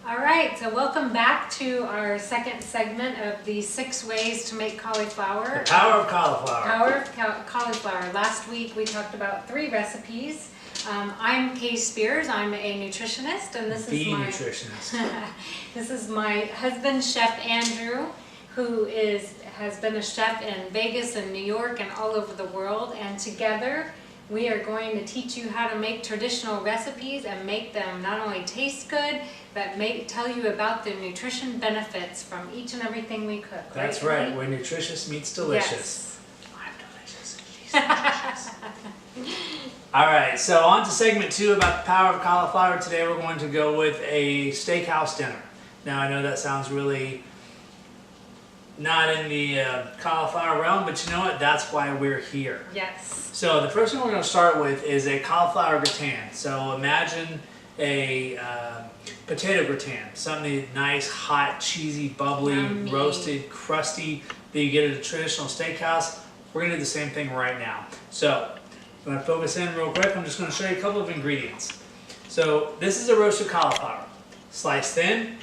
All right, so welcome back to our second segment of the 6 ways to make cauliflower. The power of cauliflower. Power of cauliflower. Last week we talked about 3 recipes. I'm Kay Spears. I'm a nutritionist, and this is my nutritionist. This is my husband, Chef Andrew, who has been a chef in Vegas and New York and all over the world. And together we are going to teach you how to make traditional recipes and make them not only taste good, but tell you about the nutrition benefits from each and everything we cook. That's right. Where nutritious meets delicious. Yes. I'm delicious and she's delicious. All right, so on to segment 2 about the power of cauliflower. Today we're going to go with a steakhouse dinner. Now I know that sounds really not in the cauliflower realm, but you know what? That's why we're here. Yes. So the first thing we're going to start with is a cauliflower gratin. So imagine a potato gratin, something nice, hot, cheesy, bubbly, Yummy. roasted, crusty that you get at a traditional steakhouse. We're going to do the same thing right now. So I'm going to focus in real quick. I'm just going to show you a couple of ingredients. So this is a roasted cauliflower. Sliced thin,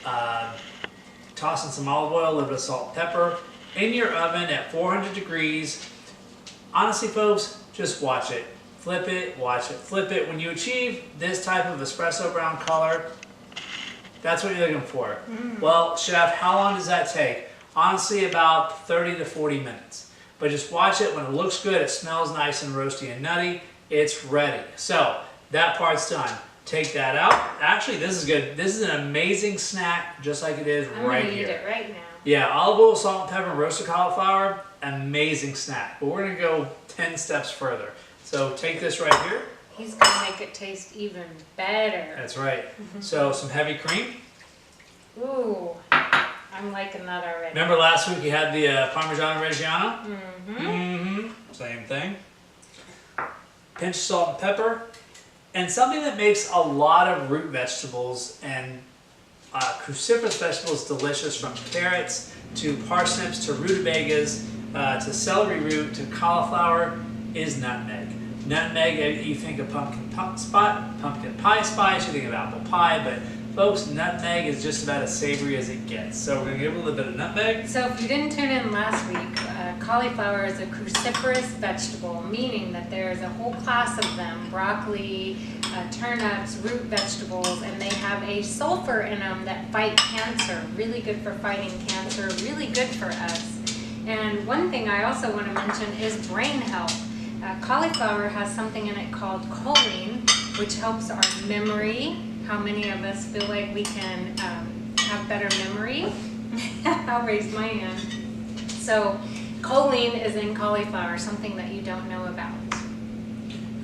toss in some olive oil, a little bit of salt and pepper, in your oven at 400 degrees. Honestly, folks, just watch it. Flip it, watch it, flip it. When you achieve this type of espresso brown color, that's what you're looking for. Well, chef, how long does that take? Honestly, about 30 to 40 minutes. But just watch it. When it looks good, it smells nice and roasty and nutty, it's ready. So that part's done. Take that out. Actually, this is good. This is an amazing snack, just like it is right here. I'm gonna eat it right now. Yeah, olive oil, salt, and pepper, and roasted cauliflower, amazing snack. But we're gonna go 10 steps further. So take this right here. He's gonna make it taste even better. That's right. So some heavy cream. Ooh, I'm liking that already. Remember last week you had the Parmigiano Reggiano? Same thing. Pinch of salt and pepper. And something that makes a lot of root vegetables and cruciferous vegetables delicious, from carrots to parsnips to rutabagas to celery root to cauliflower, is nutmeg. Nutmeg, you think of pumpkin pie spice, you think of apple pie, but folks, nutmeg is just about as savory as it gets. So we're going to give it a little bit of nutmeg. So if you didn't tune in last week, cauliflower is a cruciferous vegetable, meaning that there's a whole class of them, broccoli, turnips, root vegetables, and they have a sulfur in them that fight cancer. Really good for fighting cancer, really good for us. And one thing I also want to mention is brain health. Cauliflower has something in it called choline, which helps our memory. How many of us feel like we can have better memory? I'll raise my hand. So choline is in cauliflower, something that you don't know about.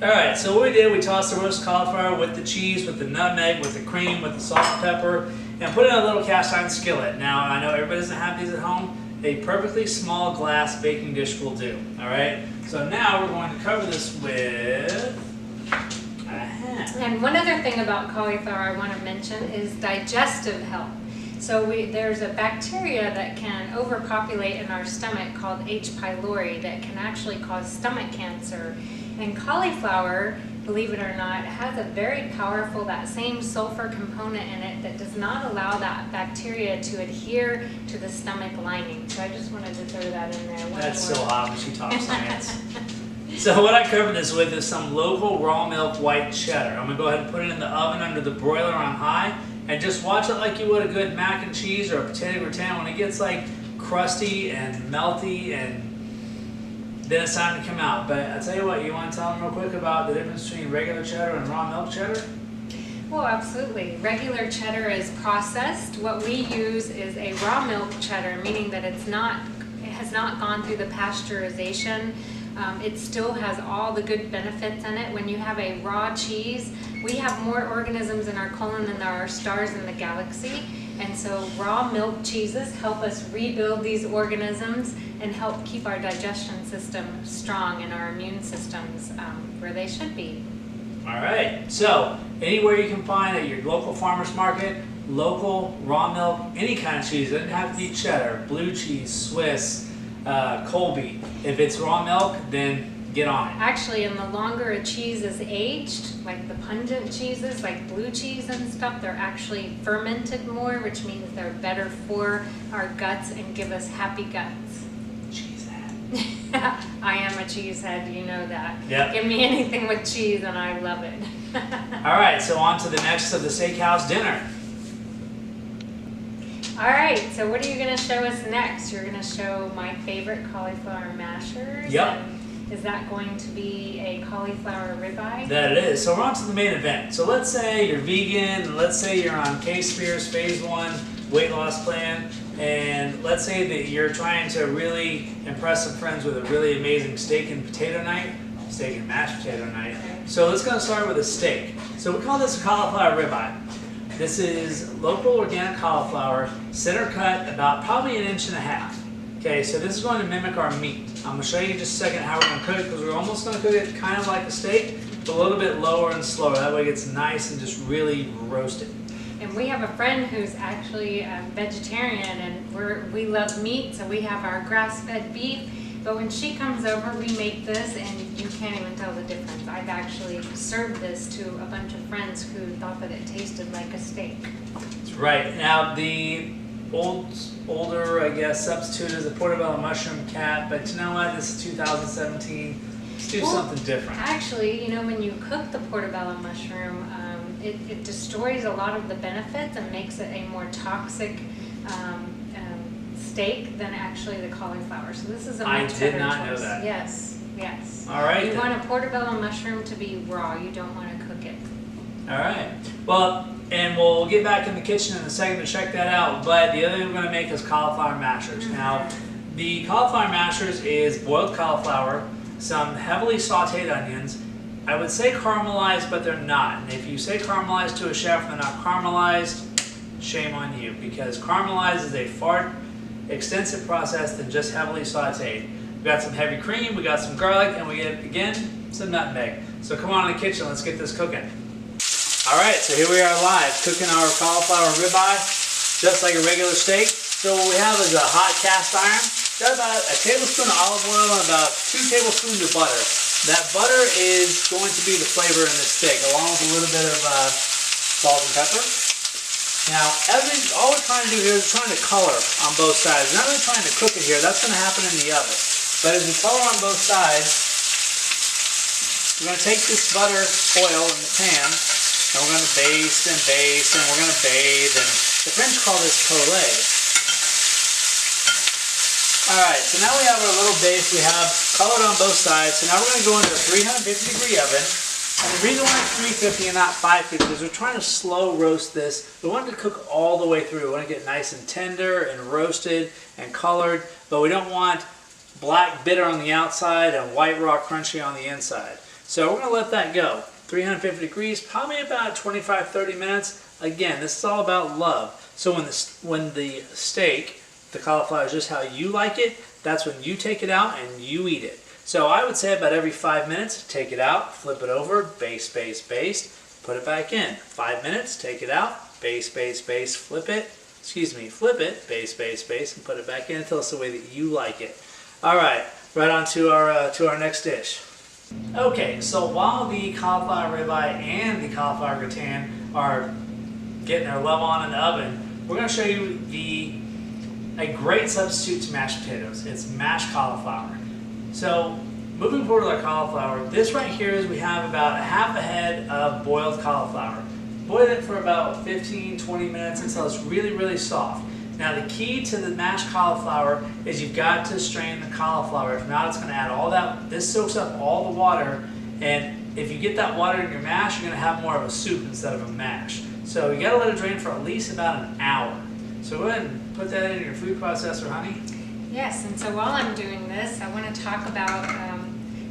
All right, so what we did, we tossed the roast cauliflower with the cheese, with the nutmeg, with the cream, with the salt and pepper, and put it in a little cast iron skillet. Now, I know everybody doesn't have these at home. A perfectly small glass baking dish will do, all right? So now we're going to cover this with a ham. And one other thing about cauliflower I want to mention is digestive health. So there's a bacteria that can overpopulate in our stomach called H. pylori that can actually cause stomach cancer. And cauliflower, believe it or not, has a very powerful, that same sulfur component in it that does not allow that bacteria to adhere to the stomach lining. So I just wanted to throw that in there. That's so hot when she talks science. So what I covered this with is some local raw milk white cheddar. I'm going to go ahead and put it in the oven under the broiler on high, and just watch it like you would a good mac and cheese or a potato gratin. When it gets like crusty and melty, and then it's time to come out. But I'll tell you what, you want to tell them real quick about the difference between regular cheddar and raw milk cheddar? Well, absolutely. Regular cheddar is processed. What we use is a raw milk cheddar, meaning that it has not gone through the pasteurization. It still has all the good benefits in it. When you have a raw cheese, we have more organisms in our colon than there are stars in the galaxy. And so raw milk cheeses help us rebuild these organisms and help keep our digestion system strong and our immune systems where they should be. All right, so anywhere you can find at your local farmer's market, local raw milk, any kind of cheese. It doesn't have to be cheddar, blue cheese, Swiss, Colby. If it's raw milk, then get on it. Actually, and the longer a cheese is aged, like the pungent cheeses, like blue cheese and stuff, they're actually fermented more, which means they're better for our guts and give us happy guts. Cheesehead. I am a cheesehead, you know that. Yep. Give me anything with cheese and I love it. All right, so on to the next of the steakhouse dinner. All right, so what are you going to show us next? You're going to show my favorite cauliflower mashers. Yep. And is that going to be a cauliflower ribeye? That it is. So we're on to the main event. So let's say you're vegan, and let's say you're on K-Spears Phase 1 weight loss plan, and let's say that you're trying to really impress some friends with a really amazing steak and potato night, steak and mashed potato night. Okay. So let's go start with a steak. So we call this a cauliflower ribeye. This is local organic cauliflower, center cut about probably 1.5 inches. Okay, so this is going to mimic our meat. I'm going to show you in just a second how we're going to cook it, because we're almost going to cook it kind of like a steak, but a little bit lower and slower. That way it gets nice and just really roasted. And we have a friend who's actually a vegetarian, and we love meat, so we have our grass-fed beef. But when she comes over, we make this, and you can't even tell the difference. I've actually served this to a bunch of friends who thought that it tasted like a steak. That's right. Now the older, I guess, substitute is a portobello mushroom cat, but you know what? This is 2017. Let's do something different. Actually, you know, when you cook the portobello mushroom, it destroys a lot of the benefits and makes it a more toxic steak than actually the cauliflower. So this is a much better choice. I did not know that. Yes, yes. All right. You want a portobello mushroom to be raw. You don't want to cook it. All right. Well, and we'll get back in the kitchen in a second to check that out. But the other thing we're going to make is cauliflower mashers. Mm-hmm. Now, the cauliflower mashers is boiled cauliflower, some heavily sautéed onions. I would say caramelized, but they're not. And if you say caramelized to a chef and they're not caramelized, shame on you, because caramelized is a far extensive process than just heavily sautéed. We got some heavy cream, we got some garlic, and we get, again, some nutmeg. So come on in the kitchen, let's get this cooking. All right, so here we are live, cooking our cauliflower ribeye, just like a regular steak. So what we have is a hot cast iron. Got about a tablespoon of olive oil and about 2 tablespoons of butter. That butter is going to be the flavor in this steak, along with a little bit of salt and pepper. Now, all we're trying to do here is trying to color on both sides. We're not really trying to cook it here. That's going to happen in the oven. But as we color on both sides, we're going to take this butter oil in the pan, and we're going to baste, and we're going to bathe, and the French call this collé. Alright, so now we have our little base. We have colored on both sides. So now we're going to go into a 350-degree oven. And the reason why it's 350 and not 550 is we're trying to slow roast this. We want it to cook all the way through. We want to get nice and tender and roasted and colored, but we don't want black bitter on the outside and white raw crunchy on the inside. So we're going to let that go. 350 degrees, probably about 25-30 minutes. Again, this is all about love. So when the steak, the cauliflower is just how you like it, that's when you take it out and you eat it. So I would say about every 5 minutes, take it out, flip it over, baste, baste, baste, put it back in. 5 minutes, take it out, baste, baste, baste, flip it, flip it, baste, baste, baste, and put it back in until it's the way that you like it. All right, right on to our next dish. Okay, so while the cauliflower ribeye and the cauliflower gratin are getting their love on in the oven, we're going to show you a great substitute to mashed potatoes. It's mashed cauliflower. So moving forward with our cauliflower, this right here is we have about half a head of boiled cauliflower. Boil it for about 15-20 minutes until it's really, really soft. Now the key to the mashed cauliflower is you've got to strain the cauliflower. If not, it's going to add all that. This soaks up all the water, and if you get that water in your mash, you're going to have more of a soup instead of a mash. So you got to let it drain for at least about an hour. So go ahead and put that in your food processor, honey. Yes, and so while I'm doing this, I want to talk about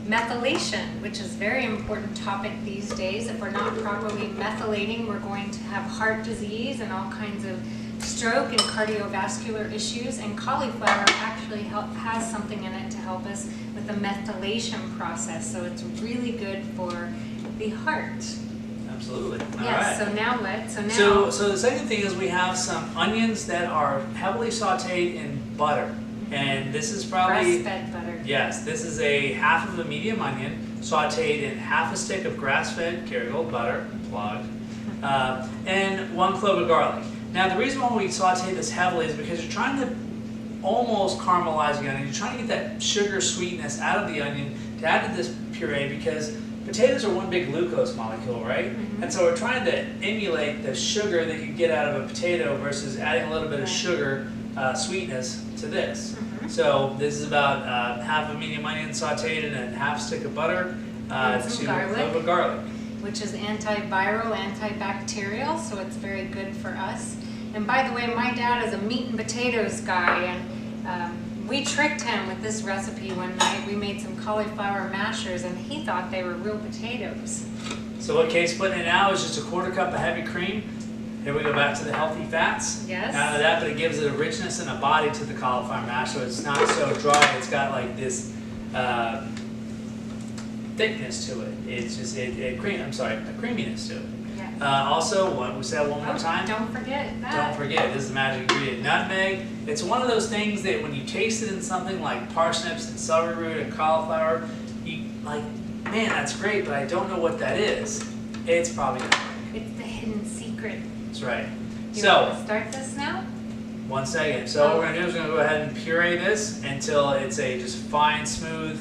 methylation, which is a very important topic these days. If we're not properly methylating, we're going to have heart disease and all kinds of stroke and cardiovascular issues, and cauliflower actually has something in it to help us with the methylation process, so it's really good for the heart. Absolutely. All yes, right. So now what? So the second thing is we have some onions that are heavily sauteed in butter. And this is probably, grass-fed butter. yes, this is a half of a medium onion, sauteed in half a stick of grass-fed Kerrygold butter, plug, and 1 clove of garlic. Now the reason why we saute this heavily is because you're trying to almost caramelize the onion. You're trying to get that sugar sweetness out of the onion to add to this puree, because potatoes are one big glucose molecule, right? And so we're trying to emulate the sugar that you get out of a potato versus adding a little bit of sugar sweetness to this. So this is about half a medium onion sauteed in a half stick of butter to a clove of garlic. Which is antiviral, antibacterial, so it's very good for us. And by the way, my dad is a meat and potatoes guy, and we tricked him with this recipe one night. We made some cauliflower mashers, and he thought they were real potatoes. So what Kate's putting in now is just a 1/4 cup of heavy cream. Here we go back to the healthy fats. Yes. Not only that, but it gives it a richness and a body to the cauliflower mash, so it's not so dry. It's got like this thickness to it. It's just a creaminess to it. Yes. Also, we say that one more time. Don't forget that. Don't forget, this is the magic ingredient, nutmeg. It's one of those things that when you taste it in something like parsnips and celery root and cauliflower, you like, man, that's great, but I don't know what that is. It's probably nutmeg. It's the hidden secret. That's right. You So, want to start this now? 1 second. So what we're gonna do is we're gonna go ahead and puree this until it's a just fine, smooth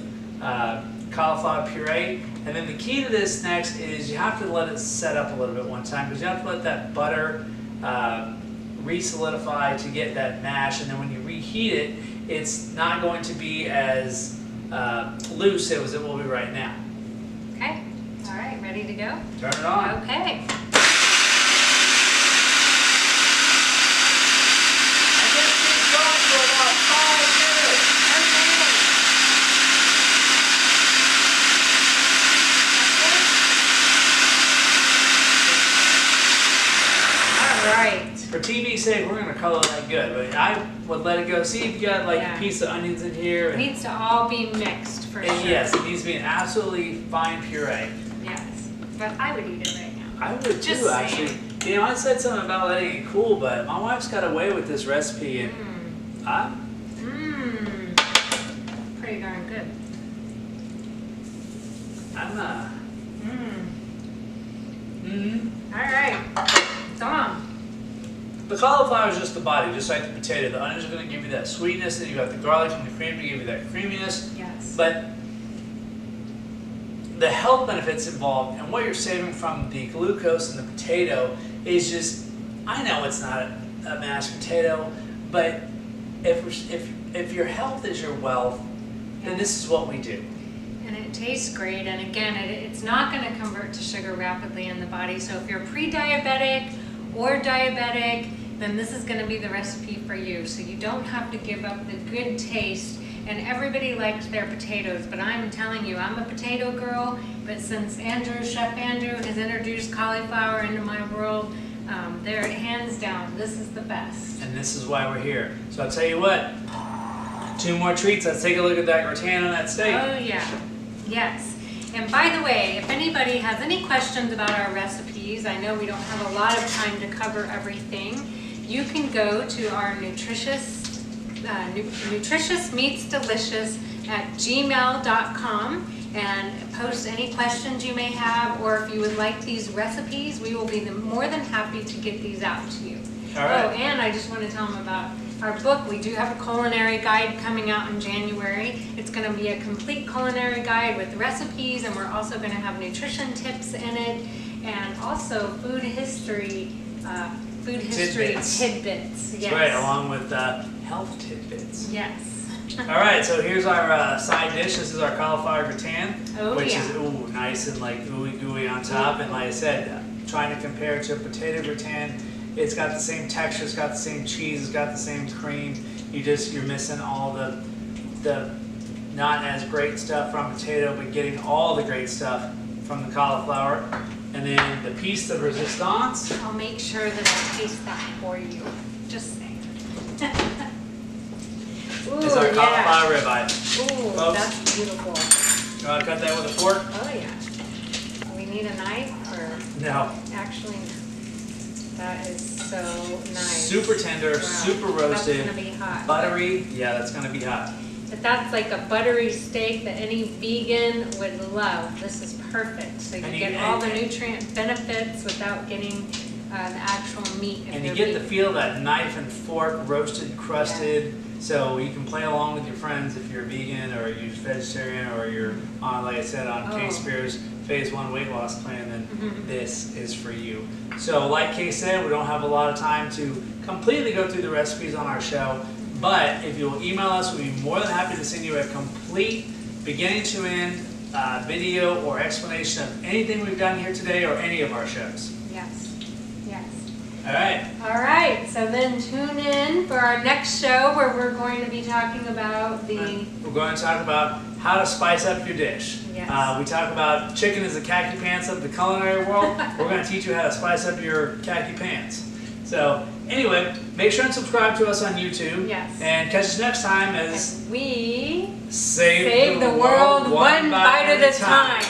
cauliflower puree. And then the key to this next is you have to let it set up a little bit one time, because you have to let that butter re-solidify to get that mash. And then when you reheat it, it's not going to be as loose as it will be right now. Okay. All right. Ready to go? Turn it on. Okay. For TV's sake, we're gonna color that good, but I would let it go. See if you got like a piece of onions in here. It needs to all be mixed for sure. Yes, it needs to be an absolutely fine puree. Yes, but I would eat it right now. I would Just too, saying. actually. You know, I said something about letting it cool, but my wife's got away with this recipe, and pretty darn good. All right, it's on. The cauliflower is just the body, just like the potato. The onions are going to give you that sweetness, and you got the garlic and the cream to give you that creaminess. Yes. But the health benefits involved, and what you're saving from the glucose in the potato is just, I know it's not a mashed potato, but if your health is your wealth, then this is what we do. And it tastes great, and again, it's not going to convert to sugar rapidly in the body. So if you're pre-diabetic or diabetic, then this is going to be the recipe for you. So you don't have to give up the good taste. And everybody likes their potatoes, but I'm telling you, I'm a potato girl. But since Chef Andrew has introduced cauliflower into my world, they're hands down, this is the best. And this is why we're here. So I'll tell you what, 2 more treats. Let's take a look at that gratin on that steak. Oh yeah, yes. And by the way, if anybody has any questions about our recipes, I know we don't have a lot of time to cover everything, you can go to our nutritious meets delicious at gmail.com and post any questions you may have, or if you would like these recipes, we will be more than happy to get these out to you. All right. Oh, and I just want to tell them about our book. We do have a culinary guide coming out in January. It's going to be a complete culinary guide with recipes, and we're also going to have nutrition tips in it, and also food history tidbits. Yes. Right, along with health tidbits. Yes. All right, so here's our side dish. This is our cauliflower gratin, which yeah. is nice and like gooey on top. And like I said, trying to compare it to a potato gratin, it's got the same texture, it's got the same cheese, it's got the same cream. You're missing all the not as great stuff from potato, but getting all the great stuff from the cauliflower. And then the piece de resistance. I'll make sure that I taste that for you. Just saying. Ooh, Is our cauliflower ribeye. Ooh, Folks, that's beautiful. You want to cut that with a fork? Oh yeah. We need a knife or No. actually. That is so nice. Super tender, Wow. super roasted. That's gonna be hot. Buttery, yeah, that's gonna be hot. But that's like a buttery steak that any vegan would love. This is perfect. So you get all the nutrient benefits without getting the actual meat. And you get the feel of that knife and fork, roasted, crusted. So you can play along with your friends if you're vegan or you're vegetarian or you're on, like I said, on Kay Spears' phase 1 weight loss plan, then this is for you. So like Kay said, we don't have a lot of time to completely go through the recipes on our show, but if you'll email us, we'll be more than happy to send you a complete beginning to end video or explanation of anything we've done here today or any of our shows. Yes, yes. All right. All right, so then tune in for our next show where we're going to be talking about the... We're going to talk about how to spice up your dish. Yes. We talk about chicken is the khaki pants of the culinary world. We're going to teach you how to spice up your khaki pants. So anyway, make sure and subscribe to us on YouTube. Yes. And catch us next time as we save the world one bite at a time.